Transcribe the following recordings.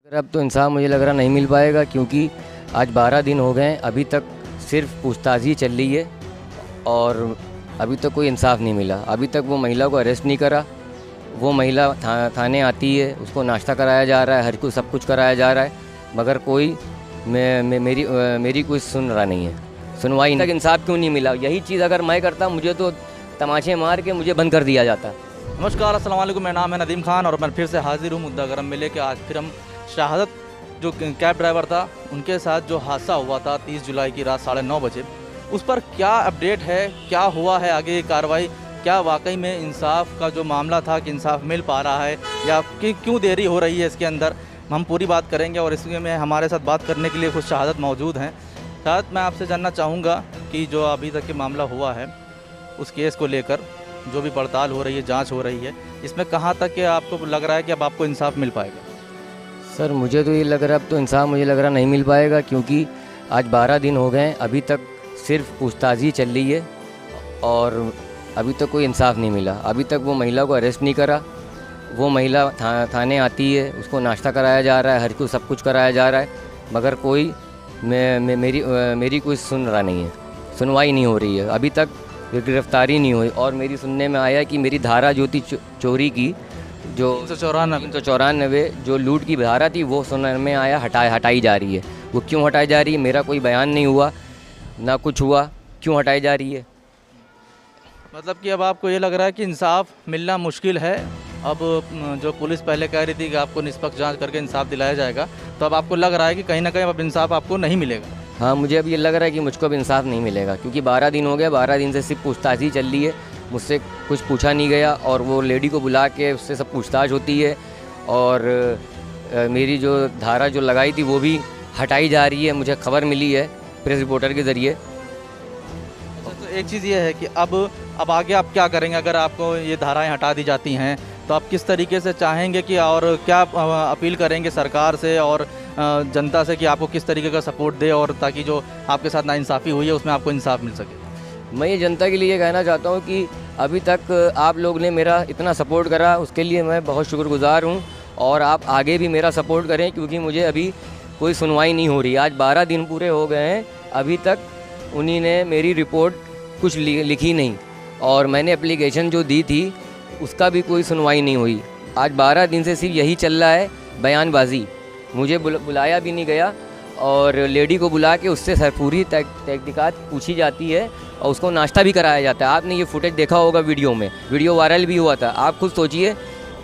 अब तो इंसाफ मुझे लग रहा नहीं मिल पाएगा, क्योंकि आज 12 दिन हो गए हैं, अभी तक सिर्फ पूछताछ ही चल रही है और अभी तक कोई इंसाफ नहीं मिला। अभी तक वो महिला को अरेस्ट नहीं करा। वो महिला थाने आती है, उसको नाश्ता कराया जा रहा है, हर कुछ सब कुछ कराया जा रहा है, मगर कोई मेरी कोई सुन रहा नहीं है, सुनवाई तक इंसाफ क्यों नहीं मिला। यही चीज़ अगर मैं करता, मुझे तो तमाचे मार के मुझे बंद कर दिया जाता। नमस्कार, अस्सलाम वालेकुम। मेरा नाम है नदीम खान और मैं फिर से हाजिर हूँ मुद्दा गरम में लेके। आज फिर हम शहादत जो कैब ड्राइवर था उनके साथ जो हादसा हुआ था 30 जुलाई की रात 9:30 बजे, उस पर क्या अपडेट है, क्या हुआ है आगे की कार्रवाई, क्या वाकई में इंसाफ का जो मामला था कि इंसाफ मिल पा रहा है या कि क्यों देरी हो रही है, इसके अंदर हम पूरी बात करेंगे। और इसमें में हमारे साथ बात करने के लिए कुछ शहादत मौजूद हैं। शहादत, मैं आपसे जानना चाहूँगा कि जो अभी तक के मामला हुआ है उस केस को लेकर जो भी पड़ताल हो रही है, जांच हो रही है, इसमें कहाँ तक के आपको लग रहा है कि अब आपको इंसाफ मिल पाएगा? सर, मुझे तो ये लग रहा है अब तो इंसाफ मुझे लग रहा नहीं मिल पाएगा, क्योंकि आज 12 दिन हो गए हैं, अभी तक सिर्फ पूछताछ ही चल रही है और अभी तक कोई इंसाफ नहीं मिला। अभी तक वो महिला को अरेस्ट नहीं करा। वो महिला थाने आती है, उसको नाश्ता कराया जा रहा है, हर कुछ सब कुछ कराया जा रहा है, मगर कोई मेरी कोई सुन रहा नहीं है, सुनवाई नहीं हो रही है। अभी तक गिरफ्तारी नहीं हुई और मेरी सुनने में आया कि मेरी धारा जो थी चोरी की, जो 394 जो लूट की धारा थी, वो सुनने में आया हटाई जा रही है। वो क्यों हटाई जा रही है, मेरा कोई बयान नहीं हुआ, ना कुछ हुआ, क्यों हटाई जा रही है। मतलब कि अब आपको ये लग रहा है कि इंसाफ मिलना मुश्किल है। अब जो पुलिस पहले कह रही थी कि आपको निष्पक्ष जांच करके इंसाफ दिलाया जाएगा, तो अब आपको लग रहा है कि कहीं ना कहीं अब इंसाफ आपको नहीं मिलेगा? हाँ, मुझे अब ये लग रहा है कि मुझको अब इंसाफ नहीं मिलेगा, क्योंकि 12 दिन हो गए, 12 दिन से सिर्फ पूछताछ ही चल रही है, मुझसे कुछ पूछा नहीं गया और वो लेडी को बुला के उससे सब पूछताछ होती है और मेरी जो धारा जो लगाई थी वो भी हटाई जा रही है। मुझे खबर मिली है प्रेस रिपोर्टर के ज़रिए। तो एक चीज़ ये है कि अब आगे आप क्या करेंगे अगर आपको ये धाराएं हटा दी जाती हैं, तो आप किस तरीके से चाहेंगे कि और क्या अपील करेंगे सरकार से और जनता से कि आपको किस तरीके का सपोर्ट दे और ताकि जो आपके साथ नाइंसाफ़ी हुई है उसमें आपको इंसाफ मिल सके? मैं ये जनता के लिए कहना चाहता हूँ कि अभी तक आप लोग ने मेरा इतना सपोर्ट करा, उसके लिए मैं बहुत शुक्रगुजार हूँ और आप आगे भी मेरा सपोर्ट करें, क्योंकि मुझे अभी कोई सुनवाई नहीं हो रही। आज 12 दिन पूरे हो गए हैं, अभी तक उन्हीं ने मेरी रिपोर्ट कुछ लिखी नहीं और मैंने एप्लीकेशन जो दी थी उसका भी कोई सुनवाई नहीं हुई। आज 12 दिन से सिर्फ यही चल रहा है, बयानबाजी। मुझे बुलाया भी नहीं गया और लेडी को बुला के उससे पूरी तहकीकात पूछी जाती है और उसको नाश्ता भी कराया जाता है। आपने ये फुटेज देखा होगा वीडियो में, वीडियो वायरल भी हुआ था। आप खुद सोचिए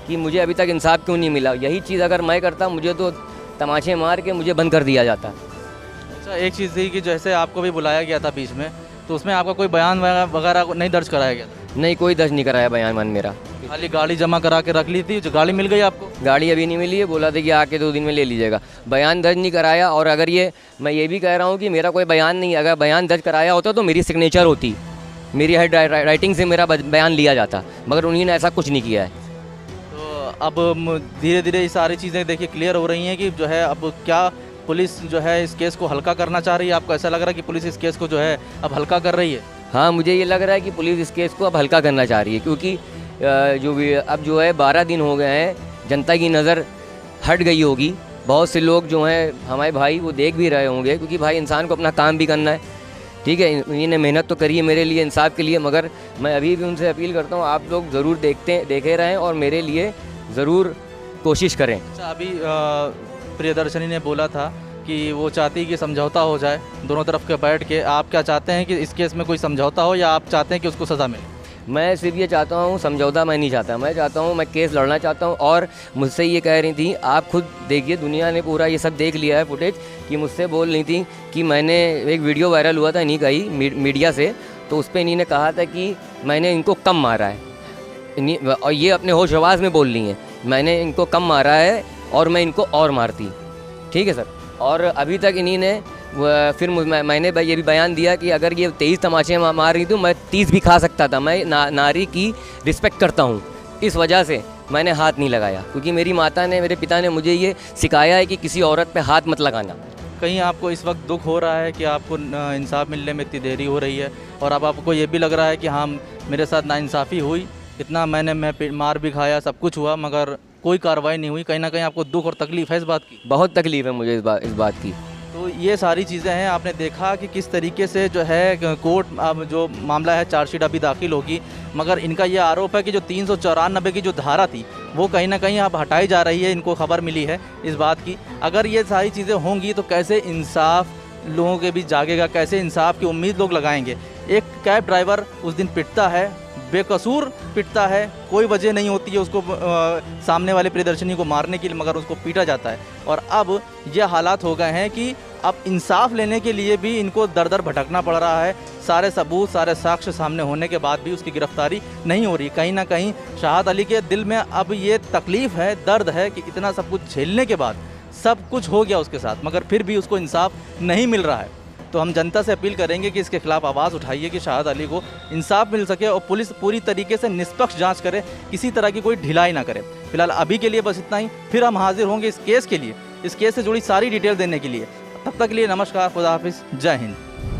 कि मुझे अभी तक इंसाफ क्यों नहीं मिला। यही चीज़ अगर मैं करता, मुझे तो तमाचे मार के मुझे बंद कर दिया जाता। अच्छा, एक चीज़ थी कि जैसे आपको भी बुलाया गया था बीच में, तो उसमें आपका कोई बयान वगैरह नहीं दर्ज कराया गया था? नहीं, कोई दर्ज नहीं कराया बयान मेरा। खाली गाड़ी जमा करा के रख ली थी? जो गाड़ी मिल गई आपको? गाड़ी अभी नहीं मिली है, बोला था कि आके 2 दिन में ले लीजिएगा। बयान दर्ज नहीं कराया और अगर मैं ये भी कह रहा हूँ कि मेरा कोई बयान नहीं, अगर बयान दर्ज कराया होता तो मेरी सिग्नेचर होती, मेरी हेड राइटिंग से मेरा बयान लिया जाता, मगर उन्होंने ऐसा कुछ नहीं किया है। तो अब धीरे धीरे ये सारी चीज़ें देखिए क्लियर हो रही हैं कि जो है अब क्या पुलिस जो है इस केस को हल्का करना चाह रही है? आपको ऐसा लग रहा है कि पुलिस इस केस को जो है अब हल्का कर रही है? हाँ, मुझे ये लग रहा है कि पुलिस इस केस को अब हल्का करना चाह रही है, क्योंकि अब जो है 12 दिन हो गए हैं, जनता की नज़र हट गई होगी। बहुत से लोग जो हैं हमारे भाई, वो देख भी रहे होंगे, क्योंकि भाई इंसान को अपना काम भी करना है। ठीक है, इन्होंने मेहनत तो करी है मेरे लिए, इंसाफ के लिए, मगर मैं अभी भी उनसे अपील करता हूँ, आप लोग ज़रूर देखे रहें और मेरे लिए ज़रूर कोशिश करें। अच्छा, अभी प्रियदर्शनी ने बोला था कि वो चाहती कि समझौता हो जाए दोनों तरफ के बैठ के। आप क्या चाहते हैं कि इस केस में कोई समझौता हो या आप चाहते हैं कि उसको सज़ा मिले? मैं सिर्फ ये चाहता हूँ, समझौता मैं नहीं चाहता। मैं चाहता हूँ, मैं केस लड़ना चाहता हूँ। और मुझसे ये कह रही थी, आप खुद देखिए, दुनिया ने पूरा ये सब देख लिया है फुटेज, कि मुझसे बोल रही थी कि मैंने एक वीडियो वायरल हुआ था इन्हीं का ही मीडिया से, तो उस पर इन्हीं ने कहा था कि मैंने इनको कम मारा है, और ये अपने होश हवास में बोल रही हैं, मैंने इनको कम मारा है और मैं इनको और मारती। ठीक है सर। और अभी तक इन्हीं ने फिर मैंने ये भी बयान दिया कि अगर ये 23 तमाचे मार रही थी, मैं 30 भी खा सकता था। मैं नारी की रिस्पेक्ट करता हूँ, इस वजह से मैंने हाथ नहीं लगाया, क्योंकि मेरी माता ने, मेरे पिता ने मुझे ये सिखाया है कि किसी औरत पे हाथ मत लगाना। कहीं आपको इस वक्त दुख हो रहा है कि आपको इंसाफ मिलने में इतनी देरी हो रही है, और अब आपको ये भी लग रहा है कि हाँ, मेरे साथ नाइंसाफ़ी हुई, इतना मैं मार भी खाया, सब कुछ हुआ, मगर कोई कार्रवाई नहीं हुई, कहीं ना कहीं आपको दुख और तकलीफ है इस बात की? बहुत तकलीफ़ है मुझे इस बात की। तो ये सारी चीज़ें हैं, आपने देखा कि किस तरीके से जो है कोर्ट, अब जो मामला है चार्जशीट अभी दाखिल होगी, मगर इनका ये आरोप है कि जो 394 की जो धारा थी वो कहीं ना कहीं अब हटाई जा रही है, इनको खबर मिली है इस बात की। अगर ये सारी चीज़ें होंगी तो कैसे इंसाफ लोगों के बीच जागेगा, कैसे इंसाफ की उम्मीद लोग लगाएंगे? एक कैब ड्राइवर उस दिन पिटता है, बेकसूर पिटता है, कोई वजह नहीं होती है उसको सामने वाले प्रियदर्शनी को मारने के लिए, मगर उसको पीटा जाता है। और अब ये हालात हो गए हैं कि अब इंसाफ लेने के लिए भी इनको दर दर भटकना पड़ रहा है। सारे सबूत, सारे साक्ष्य सामने होने के बाद भी उसकी गिरफ्तारी नहीं हो रही। कहीं ना कहीं शाहद अली के दिल में अब ये तकलीफ़ है, दर्द है कि इतना सब कुछ झेलने के बाद सब कुछ हो गया उसके साथ, मगर फिर भी उसको इंसाफ नहीं मिल रहा है। तो हम जनता से अपील करेंगे कि इसके खिलाफ आवाज़ उठाइए कि शाहद अली को इंसाफ मिल सके और पुलिस पूरी तरीके से निष्पक्ष जांच करे, किसी तरह की कोई ढिलाई ना करे। फिलहाल अभी के लिए बस इतना ही, फिर हम हाजिर होंगे इस केस के लिए, इस केस से जुड़ी सारी डिटेल देने के लिए। तब तक के लिए नमस्कार, खुदा हाफिज़, जय हिंद।